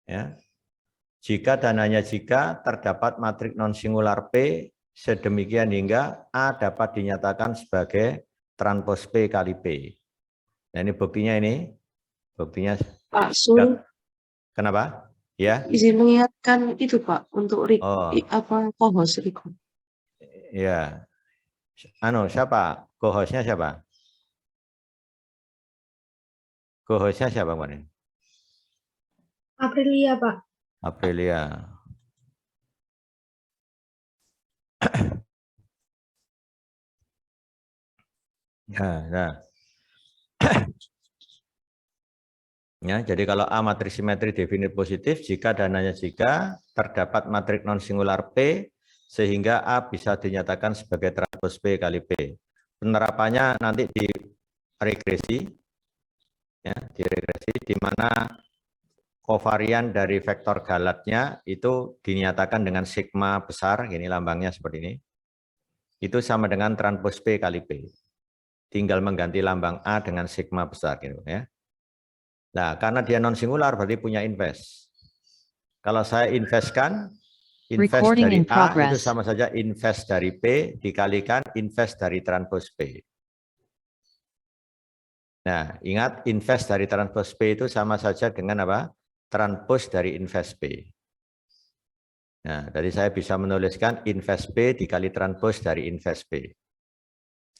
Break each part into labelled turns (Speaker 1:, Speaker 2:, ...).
Speaker 1: Ya. Jika dan hanya jika terdapat matriks non-singular P sedemikian hingga A dapat dinyatakan sebagai transpos P kali P. Nah ini buktinya ini. Buktinya.
Speaker 2: Pak Sul.
Speaker 1: Kenapa? Ya.
Speaker 2: Izin mengingatkan itu Pak untuk co-host Riko.
Speaker 1: Ya. Siapa? Co-hostnya siapa? Co-hostnya siapa kemarin?
Speaker 3: Aprilia, Pak.
Speaker 1: Aprilia. Nah. Ya, jadi kalau A matriks simetri definit positif jika dan hanya jika terdapat matriks non singular P sehingga A bisa dinyatakan sebagai transpos P kali P. Penerapannya nanti di regresi, ya, di mana kovarian dari vektor galatnya itu dinyatakan dengan sigma besar, ini lambangnya seperti ini. Itu sama dengan transpos P kali P. Tinggal mengganti lambang A dengan sigma besar gitu ya. Nah, karena dia non singular berarti punya invers. Kalau saya investkan, invest dari A itu sama saja invest dari P dikalikan invest dari transpos P. Nah, ingat invest dari transpos P itu sama saja dengan apa? Transpos dari invest P. Nah, jadi saya bisa menuliskan invest P dikali transpos dari invest P.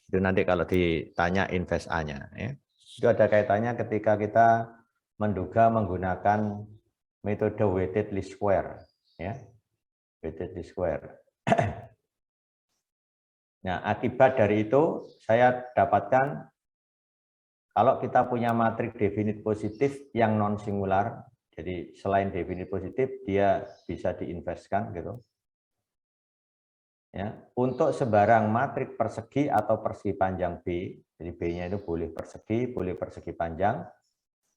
Speaker 1: Itu nanti kalau ditanya invest A-nya. Ya. Itu ada kaitannya ketika kita menduga menggunakan metode weighted least square, ya, weighted least square. Nah, akibat dari itu saya dapatkan kalau kita punya matriks definit positif yang non singular, jadi selain definit positif dia bisa diinvestkan gitu. Ya, untuk sebarang matriks persegi atau persegi panjang B, jadi B-nya itu boleh persegi panjang.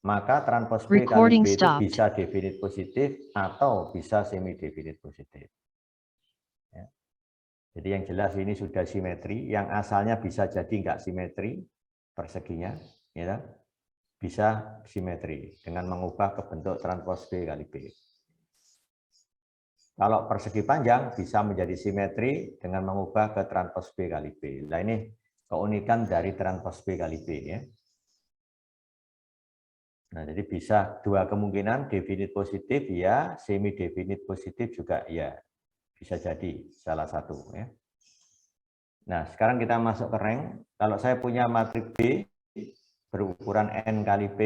Speaker 1: Maka transpos P kali B itu bisa definit positif atau bisa semi definit positif. Ya. Jadi yang jelas ini sudah simetri, yang asalnya bisa jadi nggak simetri perseginya, ya, bisa simetri dengan mengubah ke bentuk transpos P kali B. Kalau persegi panjang bisa menjadi simetri dengan mengubah ke transpos B kali B. Nah ini keunikan dari transpos B kali B ya. Nah, jadi bisa dua kemungkinan, definit positif ya, semi definit positif juga ya. Bisa jadi salah satu ya. Nah, sekarang kita masuk ke rank. Kalau saya punya matriks B berukuran N kali P,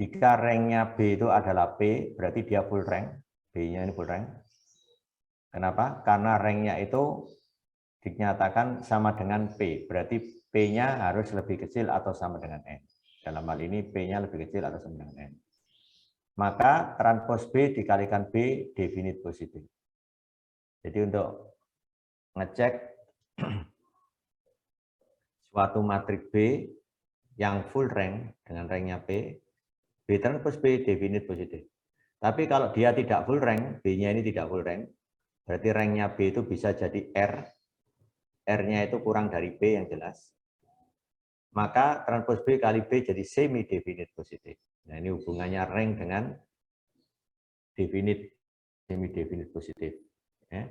Speaker 1: jika ranknya B itu adalah P, berarti dia full rank. B-nya ini full rank. Kenapa? Karena ranknya itu dinyatakan sama dengan P, berarti P-nya harus lebih kecil atau sama dengan N. Dalam hal ini P-nya lebih kecil atau sama dengan N. Maka transpos B dikalikan B definit positif. Jadi untuk ngecek suatu matriks B yang full rank dengan ranknya P, B transpos B definit positif. Tapi kalau dia tidak full rank, B-nya ini tidak full rank, berarti ranknya B itu bisa jadi R, R-nya itu kurang dari B yang jelas. Maka transpos B kali B jadi semi definit positif. Nah ini hubungannya rank dengan definit, semi definit positif. Ya.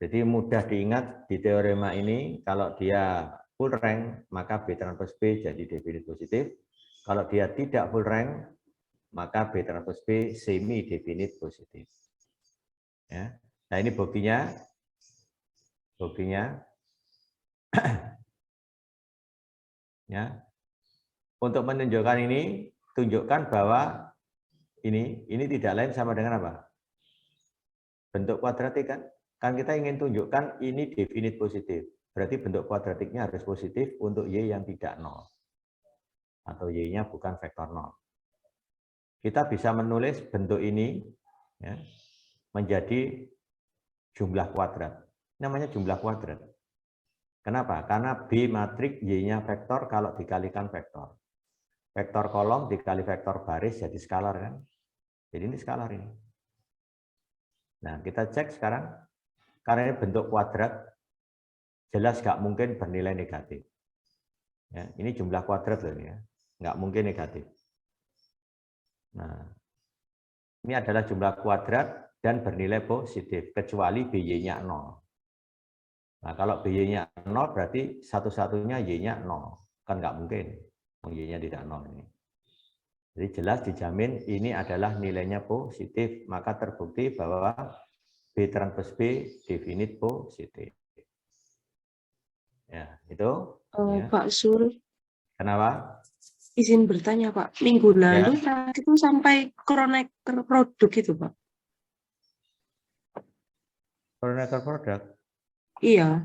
Speaker 1: Jadi mudah diingat di teorema ini, kalau dia full rank, maka B transpos B jadi definit positif. Kalau dia tidak full rank, maka B transpos B semi definit positif. Ya. Nah ini buktinya. Ya. Untuk menunjukkan ini, tunjukkan bahwa ini tidak lain sama dengan apa? Bentuk kuadratik kan? Kan kita ingin tunjukkan ini definit positif. Berarti bentuk kuadratiknya harus positif untuk Y yang tidak 0. Atau Y-nya bukan vektor 0. Kita bisa menulis bentuk ini ya, menjadi jumlah kuadrat. Namanya jumlah kuadrat. Kenapa? Karena B matriks Y-nya vektor kalau dikalikan vektor. Vektor kolom dikali vektor baris jadi skalar kan? Jadi ini skalar ini. Nah, kita cek sekarang. Karena ini bentuk kuadrat, jelas nggak mungkin bernilai negatif. Ya, ini jumlah kuadrat loh ini ya, nggak mungkin negatif. Nah, ini adalah jumlah kuadrat dan bernilai positif, kecuali BY-nya 0. Nah, kalau BY-nya 0 berarti satu-satunya Y-nya 0. Kan nggak mungkin, Y-nya tidak 0 ini. Jadi jelas dijamin ini adalah nilainya positif, maka terbukti bahwa B transpose B definit positif. Ya, itu. Ya.
Speaker 2: Pak Sul,
Speaker 1: Kenapa?
Speaker 2: izin bertanya Pak, minggu lalu
Speaker 1: Ya.
Speaker 2: itu sampai kroneker produk itu Pak?
Speaker 1: Kroneker produk.
Speaker 2: Iya.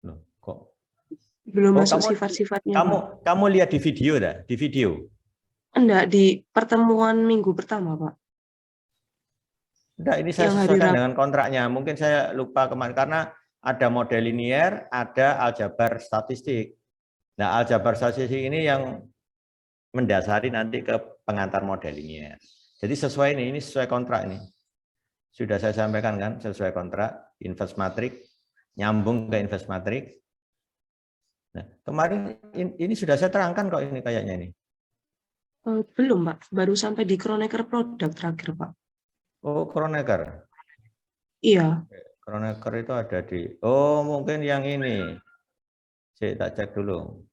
Speaker 1: Loh, kok?
Speaker 2: Belum
Speaker 1: Oh,
Speaker 2: masuk sifat-sifatnya Pak.
Speaker 1: kamu lihat di video dah, di video.
Speaker 2: Enggak, di pertemuan minggu pertama Pak.
Speaker 1: Enggak, ini saya sesuaikan dengan kontraknya. Mungkin saya lupa kemarin karena ada model linier, ada aljabar statistik. Nah, aljabar statistik ini yang mendasari nanti ke pengantar model linier. Jadi sesuai ini sesuai kontrak ini. Sudah saya sampaikan kan, sesuai kontrak, inverse matrix, nyambung ke inverse matrix. Nah, kemarin ini sudah saya terangkan kok ini kayaknya ini.
Speaker 2: Belum Pak, baru sampai di kroneker produk terakhir Pak.
Speaker 1: Oh, Kroneker.
Speaker 2: Iya.
Speaker 1: Kroneker itu ada di, oh mungkin yang ini. Saya tak cek dulu.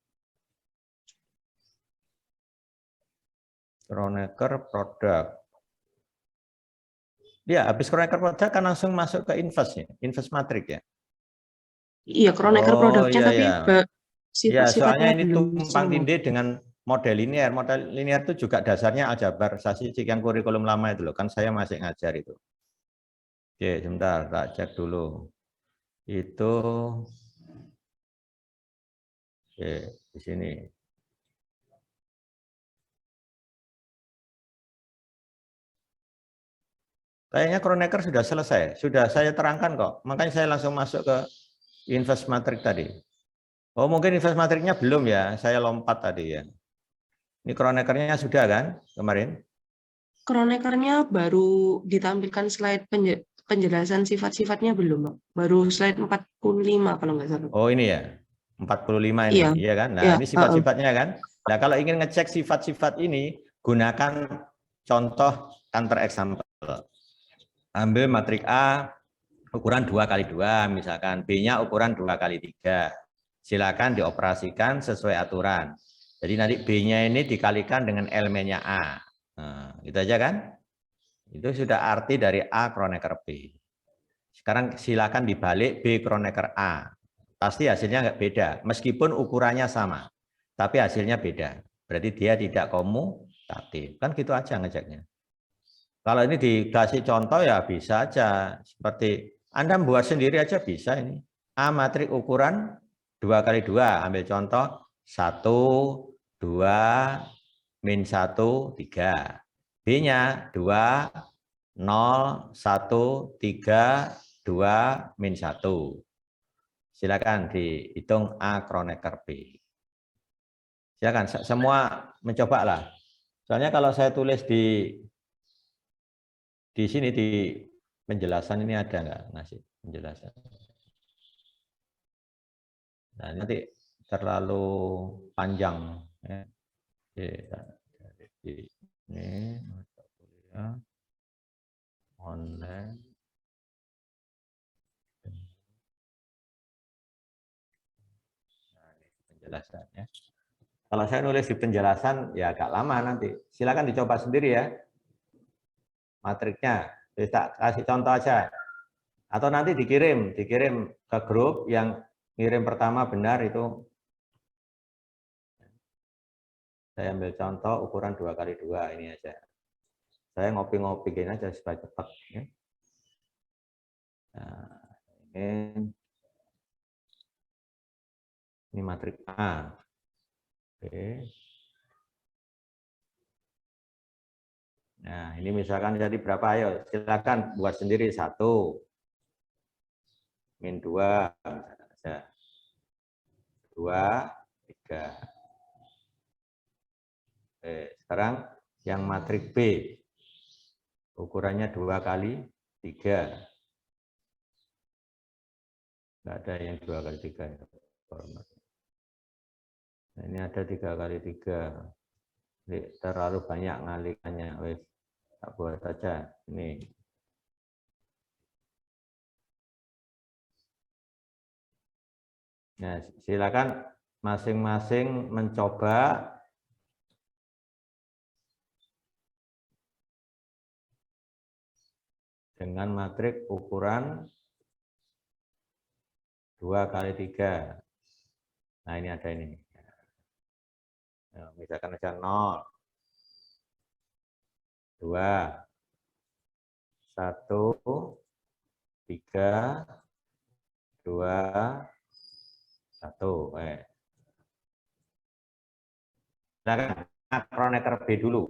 Speaker 1: Kroneker produk. Ya, habis Kroneker produk kan langsung masuk ke inverse ya, inverse matrix ya.
Speaker 2: Iya, kroneker produknya
Speaker 1: iya,
Speaker 2: tapi
Speaker 1: ya. Ya, soalnya
Speaker 2: sifat-sifatnya
Speaker 1: ini
Speaker 2: belum
Speaker 1: tumpang
Speaker 2: semua.
Speaker 1: tindih dengan model linear. Model linear itu juga dasarnya aljabar statistik yang kurikulum lama itu loh. Kan saya masih ngajar itu. Oke, sebentar, tak cek dulu. Itu oke, di sini. Kayaknya Kroneker sudah selesai. Sudah saya terangkan kok. Makanya saya langsung masuk ke inverse matrix tadi. Oh, mungkin inverse matrixnya belum ya. Saya lompat tadi ya. Ini Kronekernya sudah kan kemarin?
Speaker 2: Kronekernya baru ditampilkan slide penjelasan sifat-sifatnya belum, Pak. Baru slide 45 kalau nggak salah.
Speaker 1: Oh, ini ya. 45 ini,
Speaker 2: Iya.
Speaker 1: iya kan? Nah,
Speaker 2: Iya,
Speaker 1: ini sifat-sifatnya kan. Nah, kalau ingin ngecek sifat-sifat ini, gunakan contoh counter example. Ambil matrik A ukuran 2x2, misalkan B-nya ukuran 2x3. Silakan dioperasikan sesuai aturan. Jadi nanti B-nya ini dikalikan dengan elemennya A. Nah, itu aja kan? Itu sudah arti dari A Kroneker B. Sekarang silakan dibalik B Kroneker A. Pasti hasilnya nggak beda, meskipun ukurannya sama. Tapi hasilnya beda. Berarti dia tidak komutatif. Kan gitu aja ngeceknya. Kalau ini dikasih contoh ya bisa aja. Seperti Anda membuat sendiri aja bisa ini. A matrik ukuran 2x2. Ambil contoh 1, 2, min 1, 3. B-nya 2, 0, 1, 3, 2, min 1. Silakan dihitung A Kroneker B. Silakan semua mencoba lah. Soalnya kalau saya tulis di sini di penjelasan ini ada nggak ngasih penjelasan? Nah, nanti terlalu panjang ya. Ini mata kuliah online. Nah, ini penjelasannya. Kalau saya nulis di penjelasan ya agak lama nanti. Silakan dicoba sendiri ya. Matriknya. Bisa kasih contoh aja. Atau nanti dikirim ke grup yang ngirim pertama benar itu. Saya ambil contoh ukuran 2x2 ini aja. Saya ngopi-ngopi gini aja supaya cepat. Ya. Nah, ini matrik A. Oke. Nah, ini misalkan jadi berapa? Ayo, silakan buat sendiri 1, min 2, 2, 3. Oke, sekarang yang matrik B. Ukurannya 2x3. Enggak ada yang 2x3. Nah, ini ada 3x3. terlalu banyak ngalikannya. Wes, tak buat saja ini. Nah, silakan masing-masing mencoba dengan matrik ukuran 2x3. Nah, ini ada ini. Nah, misalkan aja 0, 2, 1, 3, 2, 1. Silakan makrometer B dulu.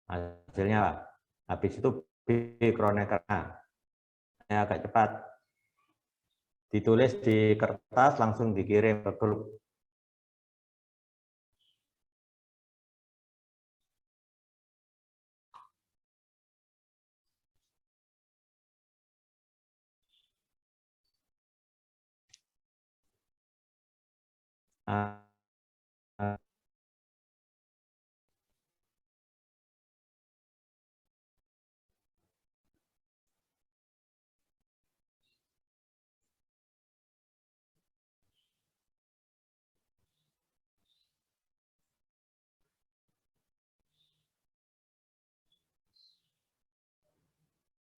Speaker 1: Hasilnya apa? Habis itu B kroneker A. Ini agak cepat. Ditulis di kertas, langsung dikirim ke grup.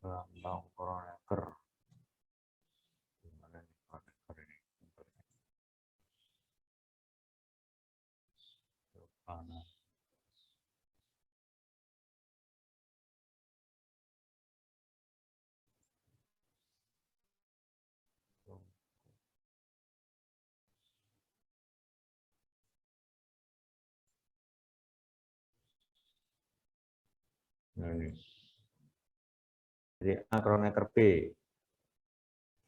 Speaker 1: Lambang kroneker. Gimana nih kroneker ini? Nah, ini. Jadi A kroneker B.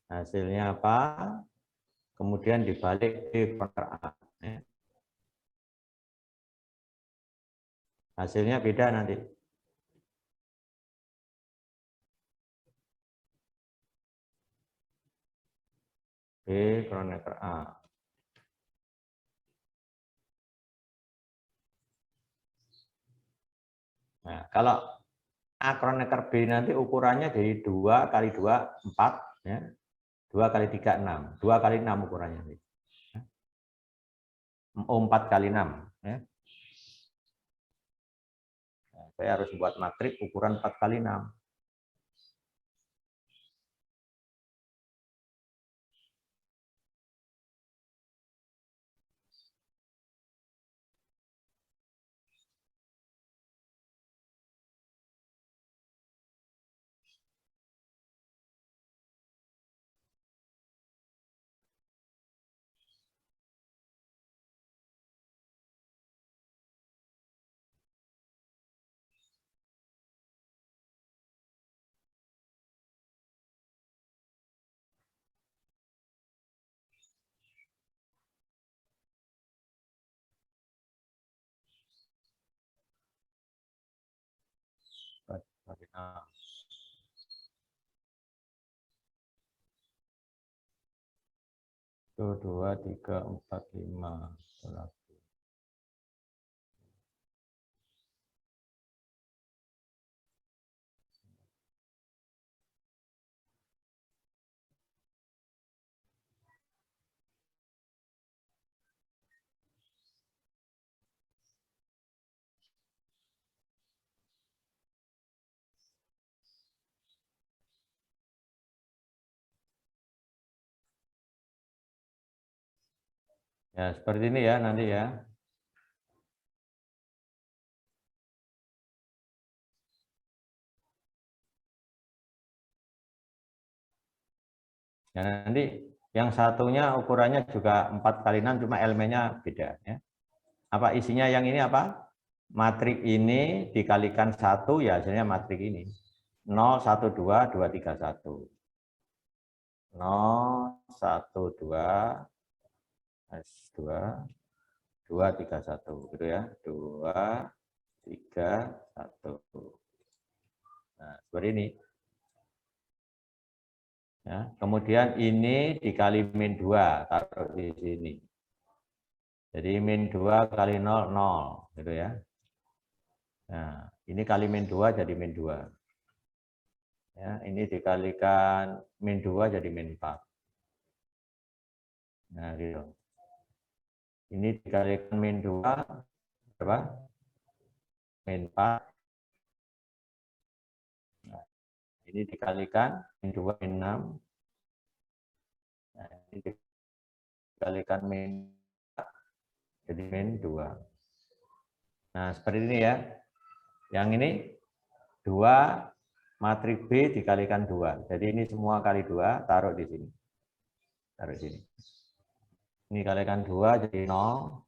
Speaker 1: Hasilnya apa? Kemudian dibalik B kroneker A. Hasilnya beda nanti. B kroneker A. Nah, kalau A kroneker B nanti ukurannya dari 2 kali 2, 4. Ya. 2 kali 3, 6. 2 kali 6 ukurannya. 4 kali 6. Ya. Nah, saya harus buat matrik ukuran 4 kali 6. Itu 2, 3, 4, 5. Ya, seperti ini ya nanti ya. Ya, nanti yang satunya ukurannya juga 4 kali 6, cuma elemennya beda. Ya. Apa isinya yang ini apa? Matrik ini dikalikan 1, ya hasilnya matrik ini. 0, 1, 2, 2, 3, 1. 0, 1, 2, 2, 2, 3, 1. Gitu ya. 2, 3, 1. Nah, seperti ini. Ya, kemudian ini dikali min 2, taruh di sini. Jadi min 2 kali 0, 0. Gitu ya. Nah, ini kali min 2 jadi min 2. Ya, ini dikalikan min 2 jadi min 4. Nah, gitu. Ini dikalikan min 2, berapa? Min 4. Nah, ini dikalikan min 2, min 6. Nah, ini dikalikan min 4, jadi min 2. Nah, seperti ini ya. Yang ini 2 matriks B dikalikan 2. Jadi ini semua kali 2, taruh di sini. Taruh di sini. Ini kalikan 2 jadi 0.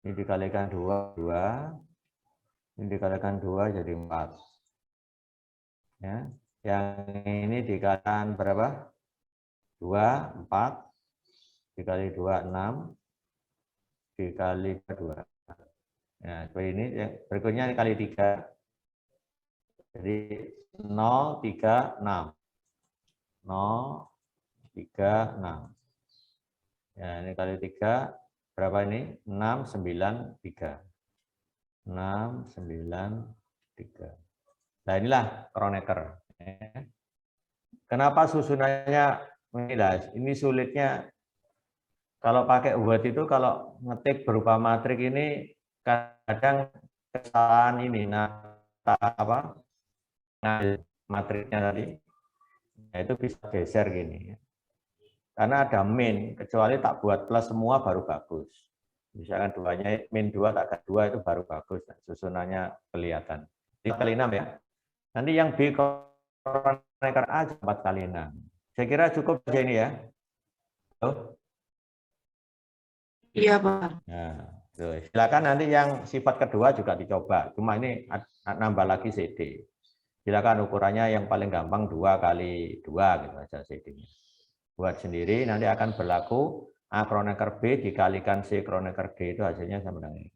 Speaker 1: Ini dikalikan 2, 2. Ini dikalikan 2 jadi 4. Ya. Yang ini dikalikan berapa? 2, 4. Dikali 2, 6. Dikali 2. Nah, seperti ini. Berikutnya kali 3. Jadi 0, 3, 6. 0, 3, 6. Ya, ini kali 3. Berapa ini? 6, 9, 3. 6, 9, 3. Nah, inilah Kronecker. Kenapa susunannya ini sulitnya kalau pakai Word itu kalau ngetik berupa matrik ini kadang kesalahan ini apa matriknya tadi. Nah, itu bisa geser gini. Karena ada min, kecuali tak buat plus semua baru bagus. Misalkan duanya min 2 tak ada 2 itu baru bagus. Nah, susunannya kelihatan. 5 kali 6 ya. Nanti yang B Kronecker A 4 kali 6. Saya kira cukup saja ini ya. Halo?
Speaker 2: Iya, Pak.
Speaker 1: Nah, silakan nanti yang sifat kedua juga dicoba. Cuma ini nambah lagi CD. Silakan ukurannya yang paling gampang 2 kali 2 gitu aja CD-nya. Buat sendiri nanti akan berlaku A Kronecker B dikalikan C Kronecker D itu hasilnya sama dengan ini.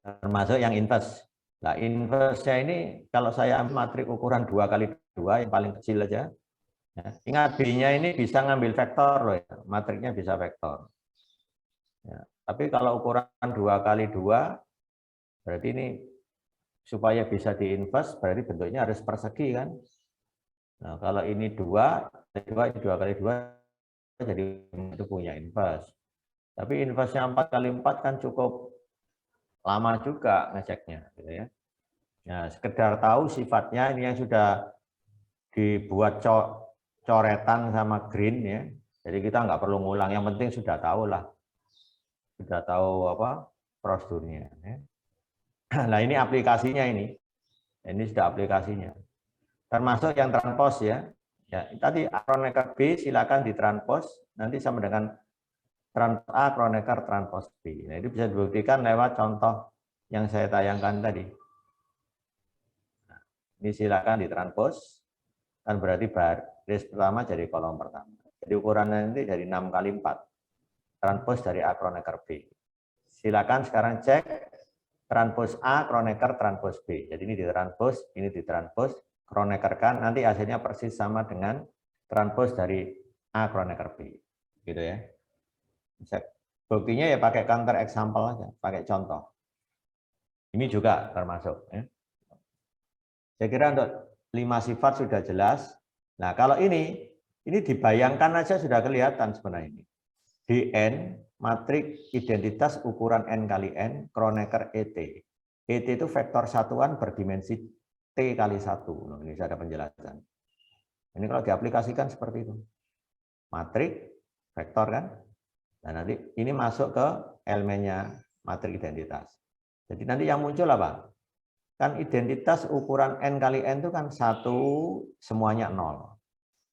Speaker 1: Termasuk yang inverse. Nah, inverse-nya ini kalau saya ambil matrik ukuran 2 kali 2 yang paling kecil aja. Ya, ingat B-nya ini bisa ngambil vektor loh ya. Matriknya bisa vektor. Ya, tapi kalau ukuran 2 kali 2 berarti ini supaya bisa di-inverse berarti bentuknya harus persegi kan. Nah, kalau ini 2 ini 2 kali 2 jadi itu punya inverse. Tapi inverse-nya 4 kali 4 kan cukup lama juga ngeceknya gitu ya. Nah, sekedar tahu sifatnya ini yang sudah dibuat coretan sama green ya. Jadi kita nggak perlu ngulang, yang penting sudah tahu lah. Sudah tahu apa prosedurnya ya. Nah, ini aplikasinya ini. Ini sudah aplikasinya. Termasuk yang transpose ya. Ya, tadi A Kronecker B silakan ditranspose nanti sama dengan A Kronecker transpose B. Nah, itu bisa dibuktikan lewat contoh yang saya tayangkan tadi. Nah, ini silakan ditranspose kan berarti baris pertama jadi kolom pertama. Jadi ukurannya nanti dari 6 kali 4. Transpose dari A Kronecker B. Silakan sekarang cek transpose A Kronecker transpose B. Jadi ini ditranspose, ini ditranspose, Kronecker kan nanti hasilnya persis sama dengan transpose dari A Kronecker B. Gitu ya. Bisa buktinya ya pakai counter example aja, pakai contoh. Ini juga termasuk ya. Saya kira untuk 5 sifat sudah jelas. Nah, kalau ini dibayangkan aja sudah kelihatan sebenarnya ini. Dn matrik identitas ukuran n kali n Kronecker ET. ET itu vektor satuan berdimensi T kali 1. Nah, ini saya ada penjelasan. Ini kalau diaplikasikan seperti itu. Matrik, vektor kan. Nah, nanti ini masuk ke elemennya matrik identitas. Jadi nanti yang muncul apa? Kan identitas ukuran n kali n itu kan 1 semuanya 0.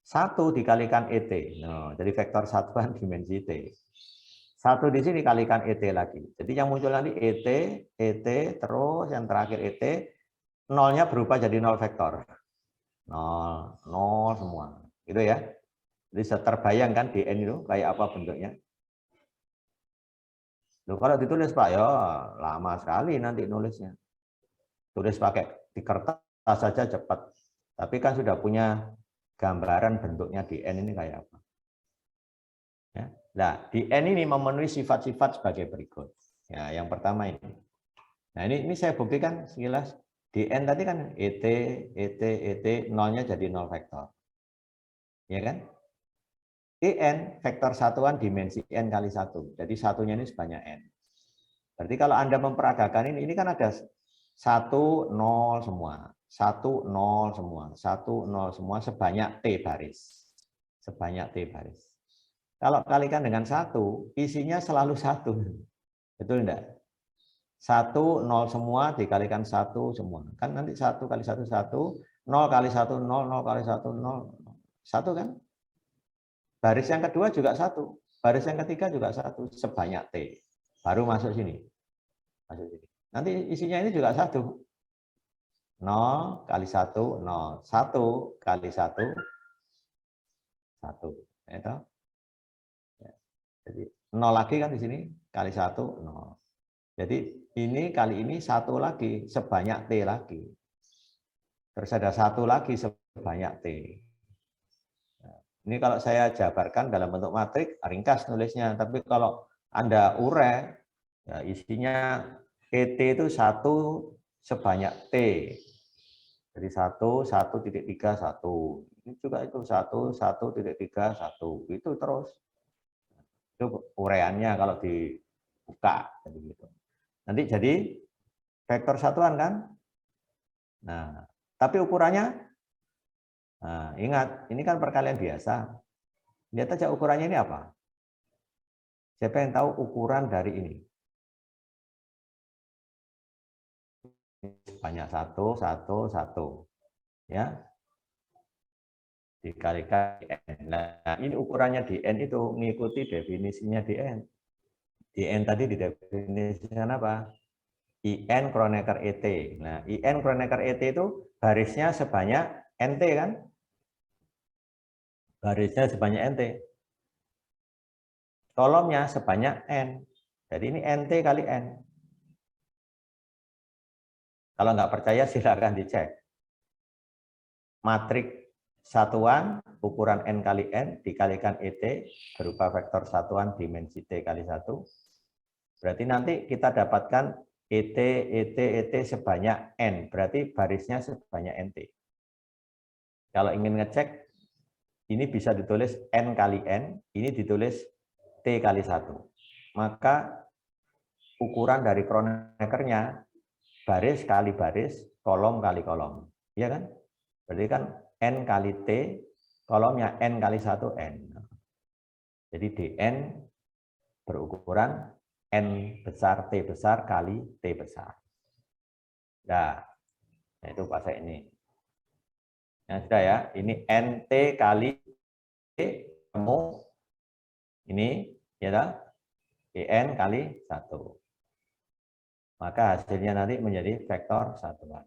Speaker 1: 1 dikalikan ET. Nah, jadi vektor satuan dimensi T. 1 di sini kalikan ET lagi. Jadi yang muncul nanti ET, terus yang terakhir ET, nolnya berubah jadi 0 vektor. 0, 0 semua. Gitu ya. Jadi terbayang kan di N itu kayak apa bentuknya. Loh, kalau ditulis Pak, ya lama sekali nanti nulisnya. Tulis pakai di kertas saja cepat. Tapi kan sudah punya gambaran bentuknya di N ini kayak apa. Ya. Nah, di N ini memenuhi sifat-sifat sebagai berikut. Ya, yang pertama ini. Nah, ini saya buktikan sekilas. Di N tadi kan ET, nolnya jadi 0 vektor. Ya kan? En vektor satuan dimensi N kali 1. Jadi satunya ini sebanyak N. Berarti kalau Anda memperagakan ini kan ada 1, 0 semua. 1, 0 semua. 1, 0 semua sebanyak T baris. Sebanyak T baris. Kalau kalikan dengan 1, isinya selalu 1. Betul enggak? 1, 0 semua dikalikan 1 semua. Kan nanti 1 kali 1, 1. 0 kali 1, 0. 0 kali 1, 0. 1 kan? Baris yang kedua juga 1. Baris yang ketiga juga 1. Sebanyak T. Baru masuk sini. Masuk sini. Nanti isinya ini juga 1. 0 kali 1, 0. 1 kali 1, 1. Itu. Jadi 0 lagi kan di sini. Kali 1, 0. Jadi ini kali ini 1 lagi, sebanyak T lagi. Terus ada 1 lagi sebanyak T. Nah, ini kalau saya jabarkan dalam bentuk matrik, ringkas nulisnya. Tapi kalau Anda urai, ya isinya ET itu 1 sebanyak T. Jadi 1, 1,3, 1. Ini juga itu 1, 1,3, 1. Itu terus. Itu uraiannya kalau dibuka. Jadi gitu. Nanti jadi vektor satuan kan? Nah, tapi ukurannya, nah, ingat, ini kan perkalian biasa. Lihat aja ukurannya ini apa? Siapa yang tahu ukuran dari ini? Banyak 1, 1, 1. Ya, dikalikan N. Nah, ini ukurannya di N itu mengikuti definisinya di N. Di N tadi didefinisikan apa? IN Kronecker ET. Nah, IN Kronecker ET itu barisnya sebanyak NT kan? Barisnya sebanyak NT. Kolomnya sebanyak N. Jadi ini NT kali N. Kalau nggak percaya silakan dicek. Matrik satuan ukuran N kali N dikalikan ET berupa vektor satuan dimensi T kali 1. Berarti nanti kita dapatkan ET sebanyak N. Berarti barisnya sebanyak NT. Kalau ingin ngecek, ini bisa ditulis N kali N, ini ditulis T kali 1. Maka ukuran dari Kroneckernya baris kali baris, kolom kali kolom. Iya kan? Berarti kan N kali T, kolomnya N kali 1 N. Jadi Dn berukuran N besar T besar kali T besar. Nah, itu bahasa ini. Nah, sudah ya, ini NT kali T ketemu ini ya, En kali 1. Maka hasilnya nanti menjadi vektor satuan.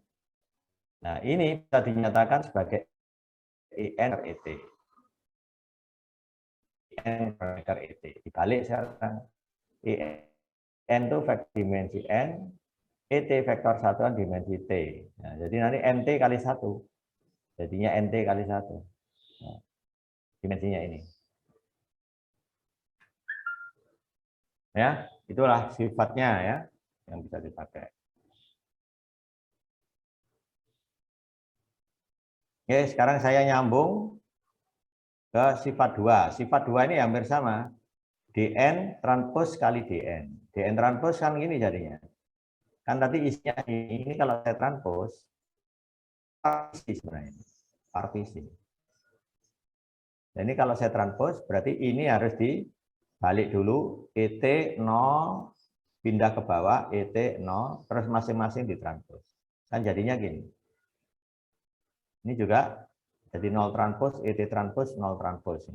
Speaker 1: Nah, ini bisa dinyatakan sebagai En per ET. En per ET. Dibalik sekarang. En itu vektor dimensi N, ET vektor satuan dimensi T. Nah, jadi nanti NT kali 1. Jadinya NT kali 1. Nah, dimensinya ini. Ya, itulah sifatnya ya yang bisa dipakai. Oke, sekarang saya nyambung ke sifat 2. Sifat 2 ini hampir sama. Dn transpos kali Dn. Dn transpos kan gini jadinya. Kan tadi isinya ini kalau saya transpos, partisi sebenarnya. Partisi. Nah, ini kalau saya transpos, berarti ini harus dibalik dulu. ET 0, pindah ke bawah, ET 0, terus masing-masing ditranspos. Kan jadinya gini. Ini juga jadi 0 transpos, ET transpos, 0 transpos.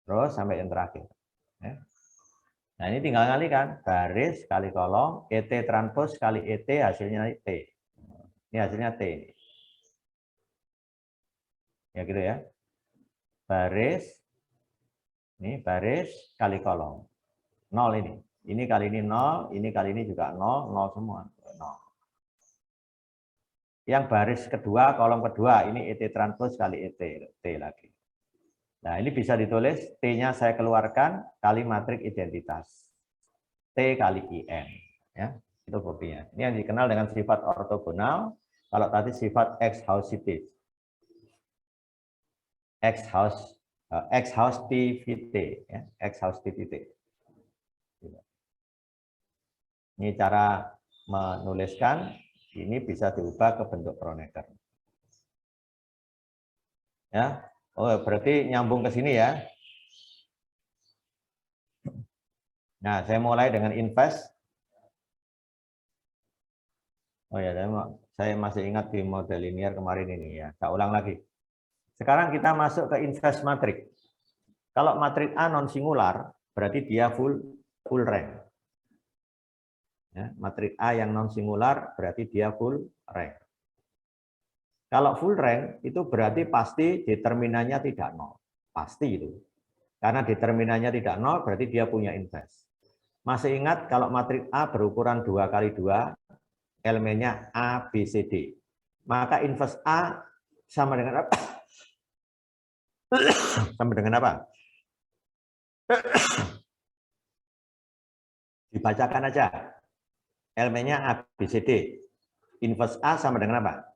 Speaker 1: Terus sampai yang terakhir. Nah ini tinggal ngalikan. Baris kali kolom, ET transpos kali ET hasilnya T. Ini hasilnya T. Ya gitu ya. Baris, ini baris kali kolom. 0 ini. Ini kali ini 0, ini kali ini juga 0, 0 semua. 0. Yang baris kedua, kolom kedua, ini ET transpos kali ET, T lagi. Nah, ini bisa ditulis T-nya saya keluarkan kali matrik identitas. T kali IN. Ya, itu buktinya. Ini yang dikenal dengan sifat ortogonal. Kalau tadi sifat exhaustivity. Exhaustivity. Ya, exhaustivity. Ini cara menuliskan, ini bisa diubah ke bentuk Kronecker. Ya, oh berarti nyambung ke sini ya. Nah, saya mulai dengan invest. Oh ya, saya masih ingat di model linear kemarin ini ya. Saya ulang lagi. Sekarang kita masuk ke invest matrix. Kalau matrik A non singular, berarti dia full rank. Ya, matrik A yang non singular berarti dia full rank. Kalau full rank itu berarti pasti determinannya tidak nol. Pasti itu. Karena determinannya tidak nol berarti dia punya invest. Masih ingat kalau matrik A berukuran 2 kali 2, elemennya A, B, C, D. Maka invest A sama dengan apa? Sama dengan apa? Dibacakan aja. Elemennya A, B, C, D. Invest A sama dengan apa?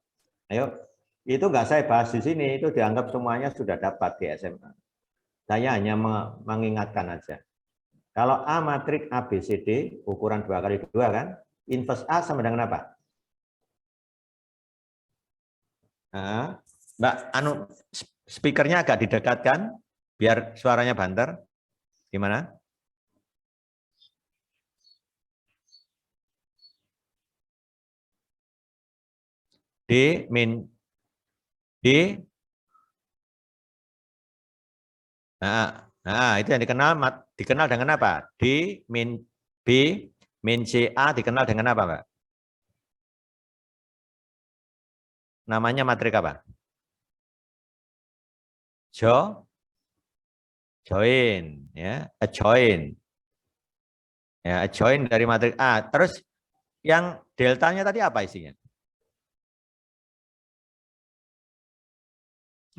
Speaker 1: Ayo, itu nggak saya bahas di sini, itu dianggap semuanya sudah dapat di SMA. Saya hanya mengingatkan aja. Kalau A matrik A, B, C, D, ukuran 2 kali 2 kan, invest A sama dengan apa? Nah, Mbak, speakernya agak didekatkan, biar suaranya banter. Gimana? D min D. Nah, itu yang dikenal dengan apa? D min B min CA dikenal dengan apa, Mbak? Namanya matrik apa? Join, ya, adjoin. Ya, adjoin dari matrik A. Terus yang deltanya tadi apa isinya?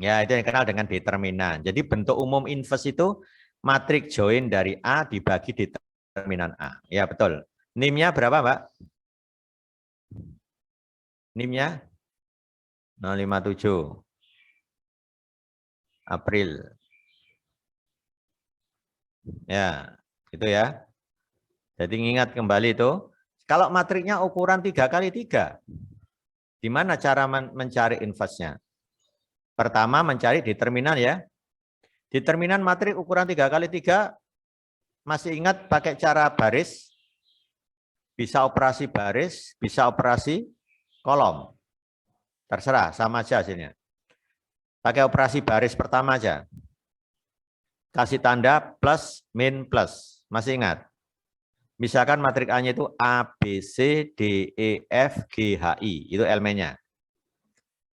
Speaker 1: Ya, itu yang dikenal dengan determinan. Jadi bentuk umum inverse itu matrik join dari A dibagi determinan A. Ya, betul. NIM-nya berapa, Mbak? NIM-nya 057. April. Ya, itu ya. Jadi ingat kembali itu. Kalau matriknya ukuran 3 kali 3, di mana cara mencari inverse-nya? Pertama mencari determinan ya. Determinan matrik ukuran 3 kali 3, masih ingat pakai cara baris? Bisa operasi baris, bisa operasi kolom. Terserah, sama aja hasilnya. Pakai operasi baris pertama aja. Kasih tanda plus, min, plus. Masih ingat? Misalkan matrik A-nya itu A, B, C, D, E, F, G, H, I. Itu elemennya.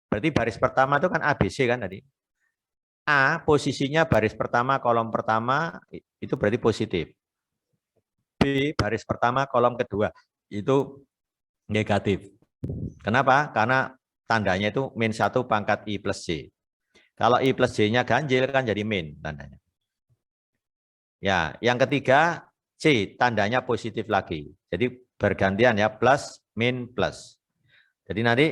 Speaker 1: Berarti baris pertama itu kan A, B, C kan tadi. A posisinya baris pertama, kolom pertama, itu berarti positif. B baris pertama, kolom kedua, itu negatif. Kenapa? Karena tandanya itu min 1 pangkat I plus C. Kalau I plus J-nya ganjil kan jadi min tandanya. Ya, yang ketiga C tandanya positif lagi. Jadi bergantian ya, plus, min, plus. Jadi nanti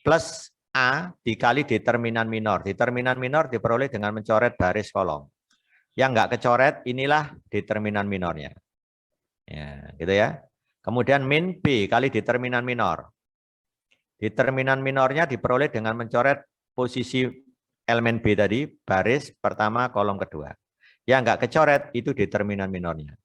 Speaker 1: plus A dikali determinan minor. Determinan minor diperoleh dengan mencoret baris kolom. Yang enggak kecoret inilah determinan minornya. Ya, gitu ya. Kemudian min B kali determinan minor. Determinan minornya diperoleh dengan mencoret posisi elemen B tadi, baris pertama, kolom kedua. Yang enggak kecoret itu determinan minornya.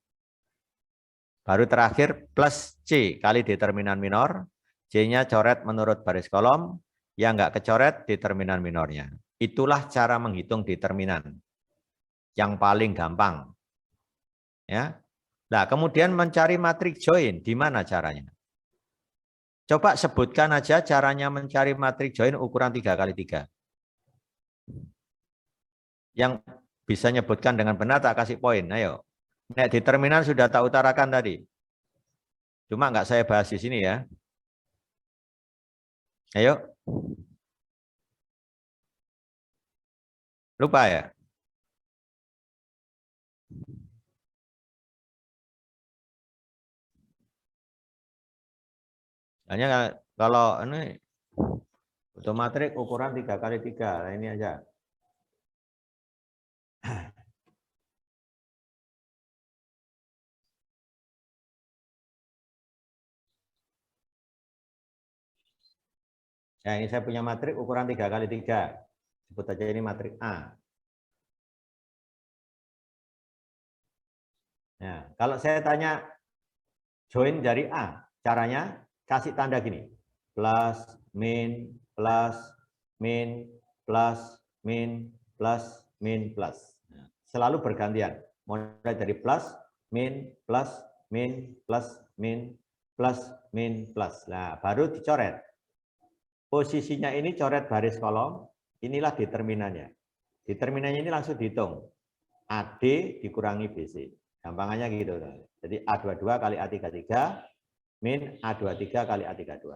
Speaker 1: Baru terakhir plus C kali determinan minor. C-nya coret menurut baris kolom. Yang enggak kecoret determinan minornya. Itulah cara menghitung determinan. Yang paling gampang. Ya. Nah, kemudian mencari matrik join, di mana caranya? Coba sebutkan aja caranya mencari matrik join ukuran 3 kali 3. Yang bisa nyebutkan dengan benar tak kasih poin. Ayo. Nek determinan sudah tak utarakan tadi. Cuma nggak saya bahas di sini ya. Ayo. Lupa ya? Hanya kalau ini butuh matrik ukuran 3x3. Nah, ini aja. Nah, ini saya punya matrik ukuran 3x3. Sebut aja ini matrik A. Nah, kalau saya tanya join dari A, caranya kasih tanda gini. Plus, min, plus, min, plus, min, plus, min, plus. Nah, selalu bergantian. Mulai dari plus, min, plus, min, plus, min, plus, min, plus. Nah, baru dicoret. Posisinya ini coret baris kolom, inilah determinannya. Determinannya ini langsung dihitung. AD dikurangi BC. Gampangannya gitu. Jadi A22 kali A33 min A23 kali A32.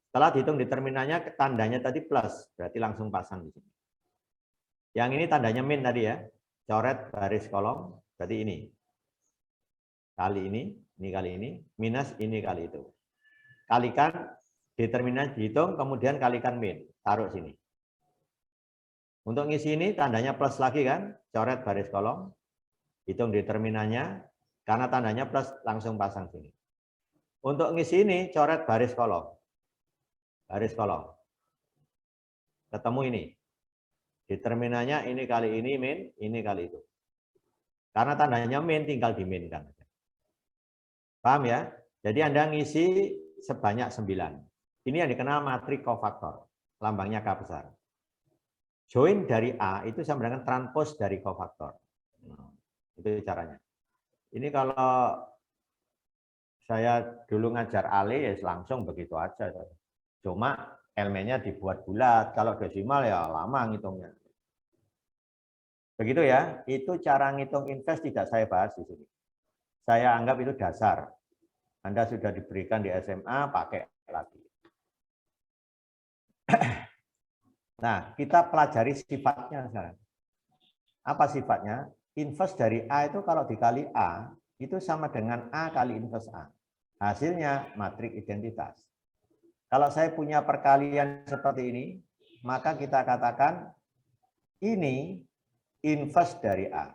Speaker 1: Setelah dihitung determinannya, tandanya tadi plus, berarti langsung pasang di sini. Yang ini tandanya min tadi ya. Coret baris kolom, berarti ini. Kali ini kali ini, minus ini kali itu. Kalikan determinan dihitung, kemudian kalikan min, taruh sini. Untuk ngisi ini tandanya plus lagi kan, coret baris kolom, hitung determinannya, karena tandanya plus langsung pasang sini. Untuk ngisi ini coret baris kolom, ketemu ini, determinannya ini kali ini min, ini kali itu. Karena tandanya min tinggal diminkan. Paham ya? Jadi Anda ngisi sebanyak 9. Ini yang dikenal matrik kofaktor, lambangnya K besar. Join dari A itu sama dengan transpose dari kofaktor. Itu caranya. Ini kalau saya dulu ngajar Ale ya langsung begitu aja. Cuma elemennya dibuat bulat. Kalau desimal ya lama ngitungnya. Begitu ya. Itu cara ngitung invest tidak saya bahas di sini. Saya anggap itu dasar. Anda sudah diberikan di SMA, pakai lagi. Nah, kita pelajari sifatnya sekarang. Apa sifatnya? Inverse dari A itu kalau dikali A, itu sama dengan A kali inverse A. Hasilnya matrik identitas. Kalau saya punya perkalian seperti ini, maka kita katakan ini inverse dari A.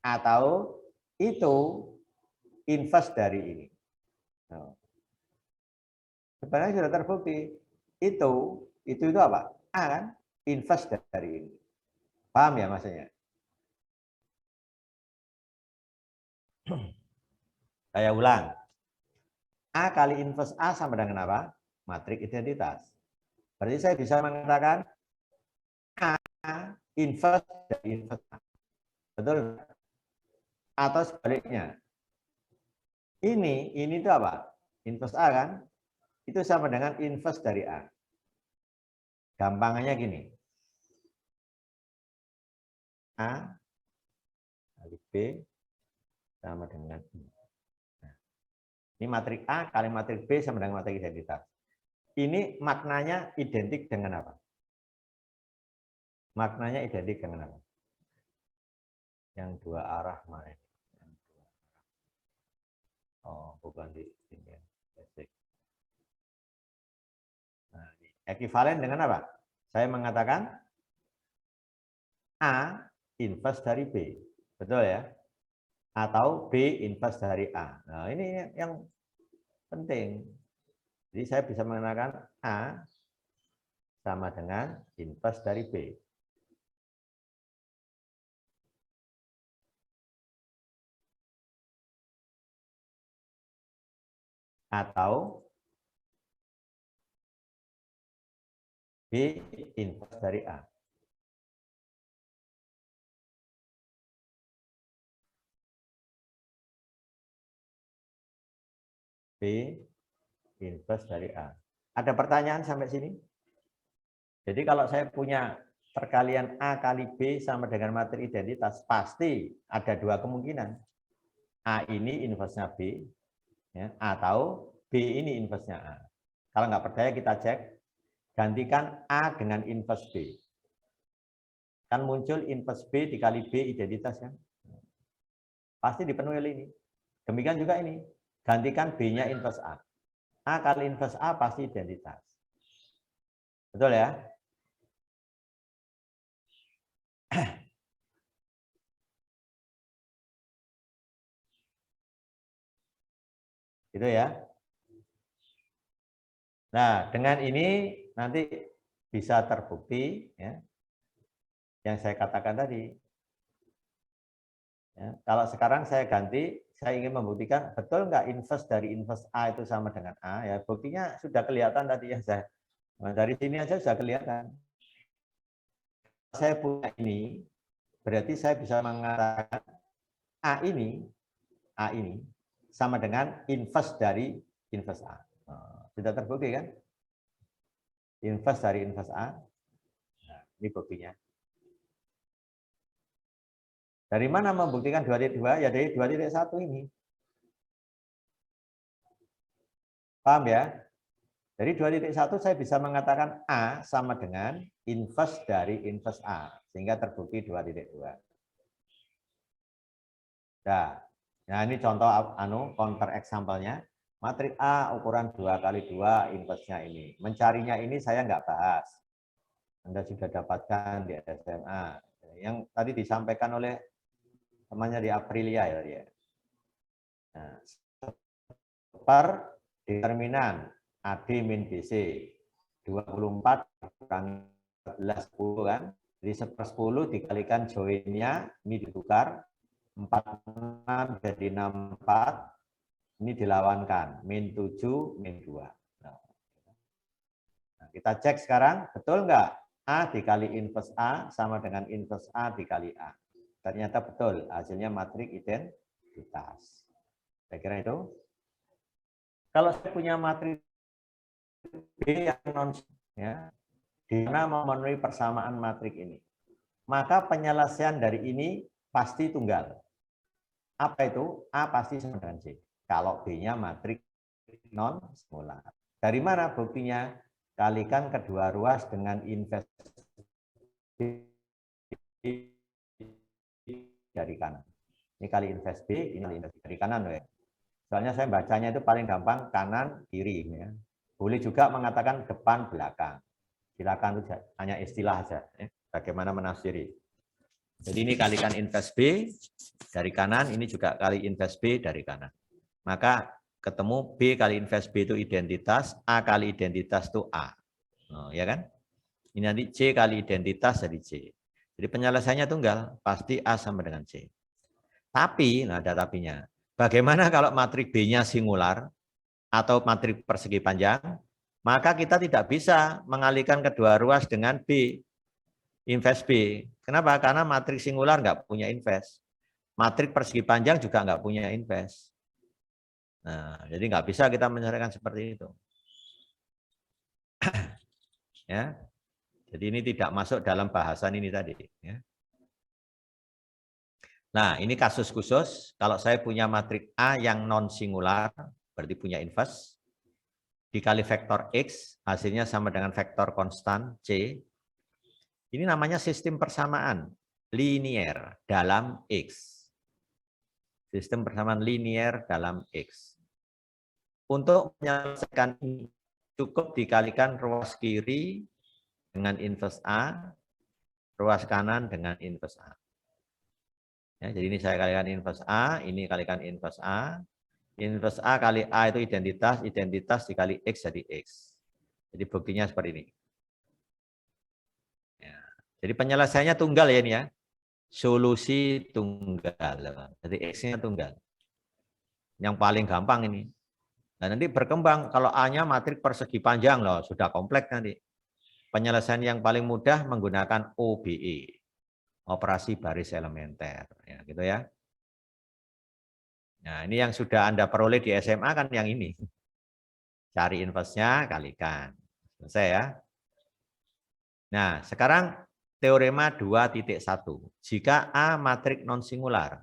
Speaker 1: Atau itu inverse dari ini. Sebenarnya sudah terbukti. Itu apa? A kan? Inverse dari ini. Paham ya maksudnya? Saya ulang. A kali inverse A sama dengan apa? Matrik identitas. Berarti saya bisa mengatakan A inverse dari inverse A. Betul? Atau sebaliknya. Ini itu apa? Inverse A kan? Itu sama dengan inverse dari A. Gampangannya gini. A kali B sama dengan I. Nah, ini matrik A kali matrik B sama dengan matrik identitas. Ini maknanya identik dengan apa? Maknanya identik dengan apa? Yang dua arah mana? Oh, bukan di sini. Nah, ekuivalen dengan apa? Saya mengatakan A inverse dari B. Betul ya? Atau B inverse dari A. Nah, ini yang penting. Jadi saya bisa mengatakan A sama dengan inverse dari B. Atau B inverse dari A. B inverse dari A. Ada pertanyaan sampai sini? Jadi kalau saya punya perkalian A kali B sama dengan matrik identitas, pasti ada dua kemungkinan. A ini inverse-nya B, ya, atau B ini inverse-nya A. Kalau nggak percaya kita cek, gantikan A dengan inverse B. Kan muncul inverse B dikali B identitas kan? Pasti dipenuhi oleh ini. Demikian juga ini. Gantikan B-nya inverse A. A kali inverse A pasti identitas. Betul ya? Gitu ya. Nah, dengan ini nanti bisa terbukti ya, yang saya katakan tadi. Ya, kalau sekarang saya ganti, saya ingin membuktikan betul nggak inverse dari inverse A itu sama dengan A. Ya, buktinya sudah kelihatan tadi ya saya. Nah, dari sini aja sudah kelihatan. Saya punya ini, berarti saya bisa mengatakan A ini sama dengan inverse dari inverse A. Nah, sudah terbukti kan? Inverse dari inverse A. Nah, ini buktinya. Dari mana membuktikan 2.2? Ya dari 2.1 ini. Paham ya? Dari 2.1 saya bisa mengatakan A sama dengan inverse dari inverse A. Sehingga terbukti 2.2. Nah, ini contoh counter example-nya. Matriks A ukuran 2 kali 2 inverse-nya ini. Mencarinya ini saya nggak bahas. Anda sudah dapatkan di SMA. Yang tadi disampaikan oleh temannya di Aprilia ya. Nah, per determinan AD min BC 24 kurang 14 10 kan. Jadi 10 dikalikan joinnya ini ditukar 46 jadi 64 ini dilawankan min 7 min 2. Nah, kita cek sekarang betul nggak A dikali inverse A sama dengan inverse A dikali A. Ternyata betul hasilnya matriks identitas. Saya kira itu. Kalau saya punya matriks B yang non ya, di mana memenuhi persamaan matriks ini, maka penyelesaian dari ini pasti tunggal. Apa itu? A pasti sama dengan C. Kalau B-nya matriks non singular. Dari mana buktinya? Kalikan kedua ruas dengan inverse B dari kanan. Ini kali inverse B, ini kali inverse dari kanan ya. Soalnya saya bacanya itu paling gampang kanan kiri ya. Boleh juga mengatakan depan belakang. Silakan itu hanya istilah saja ya. Bagaimana menafsiri. Jadi ini kalikan inverse B dari kanan, ini juga kali inverse B dari kanan. Maka ketemu B kali inverse B itu identitas, A kali identitas itu A. Oh, ya kan? Ini nanti C kali identitas jadi C. Jadi penyelesaiannya tunggal, pasti A sama dengan C. Tapi, nah ada tapinya. Bagaimana kalau matriks B-nya singular atau matriks persegi panjang? Maka kita tidak bisa mengalihkan kedua ruas dengan B, inverse B. Kenapa? Karena matriks singular nggak punya inverse. Matriks persegi panjang juga nggak punya inverse. Nah, jadi nggak bisa kita menyelesaikan seperti itu. Ya, jadi ini tidak masuk dalam bahasan ini tadi. Ya. Nah, ini kasus khusus. Kalau saya punya matriks A yang non singular, berarti punya inverse, dikali vektor X, hasilnya sama dengan vektor konstan C. Ini namanya sistem persamaan linier dalam X. Sistem persamaan linier dalam X. Untuk menyelesaikan ini, cukup dikalikan ruas kiri dengan inverse A, ruas kanan dengan inverse A. Ya, jadi ini saya kalikan inverse A, ini kalikan inverse A. Inverse A kali A itu identitas, identitas dikali X jadi X. Jadi buktinya seperti ini. Ya. Jadi penyelesaiannya tunggal ya ini ya. Solusi tunggal. Jadi X-nya tunggal. Yang paling gampang ini. Nah, nanti berkembang kalau A-nya matriks persegi panjang loh, sudah kompleks nanti. Penyelesaian yang paling mudah menggunakan OBE, operasi baris elementer, ya gitu ya. Nah, ini yang sudah Anda peroleh di SMA kan yang ini. Cari inverse-nya, kalikan. Selesai ya. Nah, sekarang teorema 2.1. Jika A matriks non singular,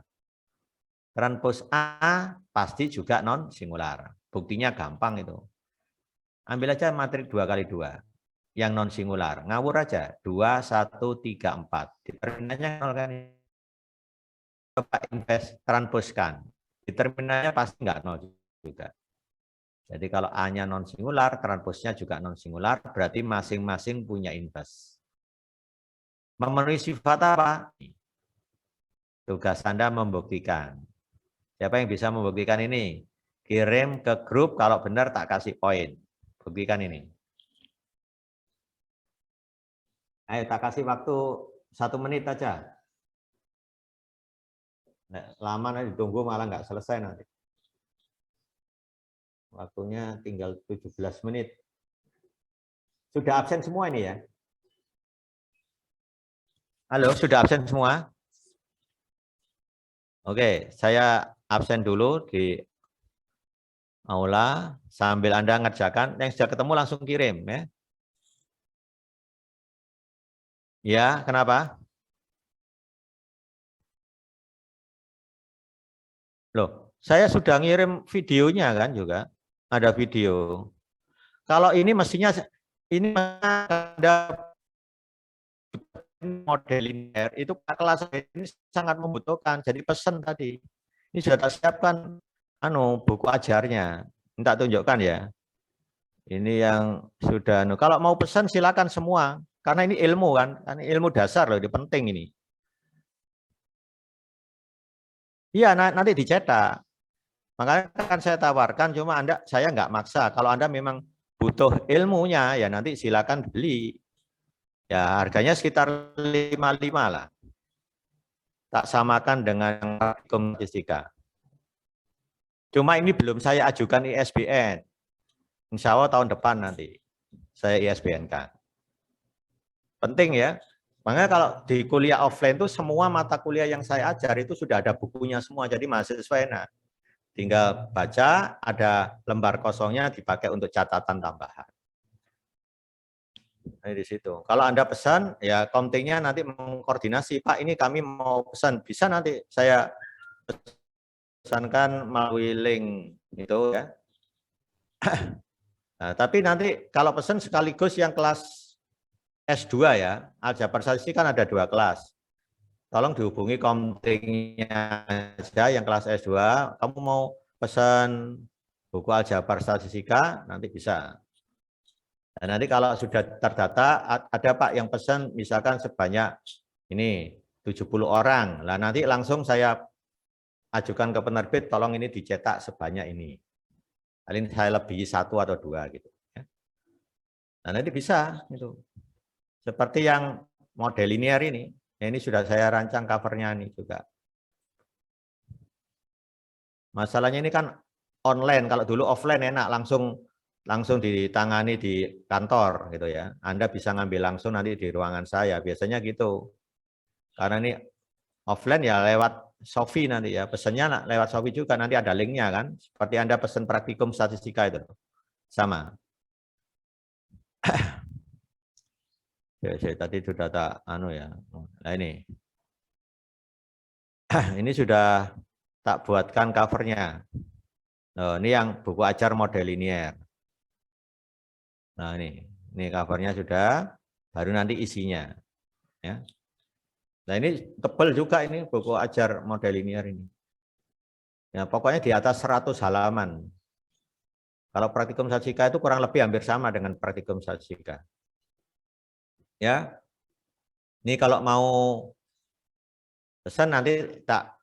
Speaker 1: transpos A pasti juga non singular. Buktinya gampang itu. Ambil aja matriks 2 kali 2 yang non singular. Ngawur aja. 2 1 3 4. Determinannya 0 kan. Coba invest transposkan. Determinannya pasti enggak 0 juga. Jadi kalau A-nya non singular, transpose-nya juga non singular, berarti masing-masing punya inverse. Memenuhi sifat apa? Tugas Anda membuktikan. Siapa yang bisa membuktikan ini? Kirim ke grup, kalau benar tak kasih poin. Buktikan ini. Ayo, tak kasih waktu 1 menit aja. Nah, lama nanti ditunggu malah nggak selesai nanti. Waktunya tinggal 17 menit. Sudah absen semua ini ya? Halo, sudah absen semua? Oke, saya absen dulu di aula sambil Anda ngerjakan. Yang sudah ketemu langsung kirim ya. Ya, kenapa? Loh, saya sudah ngirim videonya kan juga. Ada video. Kalau ini mestinya ini ada model linear itu kelas ini sangat membutuhkan. Jadi pesan tadi. Ini sudah tak siapkan buku ajarnya. Minta tunjukkan ya. Ini yang sudah kalau mau pesan silakan semua karena ini ilmu kan. Ini ilmu dasar loh, ini penting ini. Iya, nanti dicetak. Makanya kan saya tawarkan, cuma saya nggak maksa. Kalau Anda memang butuh ilmunya, ya nanti silakan beli. Ya harganya sekitar 55 lah. Tak samakan dengan praktikum statistika. Cuma ini belum saya ajukan ISBN. Insya Allah tahun depan nanti saya ISBN-kan. Penting ya. Makanya kalau di kuliah offline itu semua mata kuliah yang saya ajar itu sudah ada bukunya semua. Jadi mahasiswa enak. Tinggal baca, ada lembar kosongnya dipakai untuk catatan tambahan. Nah, di situ. Kalau Anda pesan, ya komtingnya nanti mengkoordinasi, Pak ini kami mau pesan, bisa nanti saya pesankan melalui link itu ya. Nah, tapi nanti kalau pesan sekaligus yang kelas S2 ya, aljabar statistik kan ada 2 kelas. Tolong dihubungi komtingnya aja yang kelas S2, kamu mau pesan buku aljabar statistika, nanti bisa. Dan nanti kalau sudah terdata, ada Pak yang pesan misalkan sebanyak ini 70 orang. Lah nanti langsung saya ajukan ke penerbit, tolong ini dicetak sebanyak ini. Paling saya lebihi 1 atau 2 gitu. Nah nanti bisa itu. Seperti yang model linear ini. Ya, ini sudah saya rancang covernya ini juga. Masalahnya ini kan online, kalau dulu offline enak langsung ditangani di kantor gitu ya. Anda bisa ngambil langsung nanti di ruangan saya, biasanya gitu. Karena ini offline ya lewat Shopee nanti ya, pesannya lewat Shopee juga, nanti ada linknya kan. Seperti Anda pesan praktikum statistika itu. Sama. Saya tadi sudah tak ya. Nah ini. Ini sudah tak buatkan covernya. Nah, ini yang buku ajar model linear. Nah ini covernya sudah, baru nanti isinya. Ya. Nah ini tebal juga ini buku ajar model linear ini. Ya pokoknya di atas 100 halaman. Kalau praktikum statistika itu kurang lebih hampir sama dengan praktikum statistika. Ya, ini kalau mau pesan nanti tak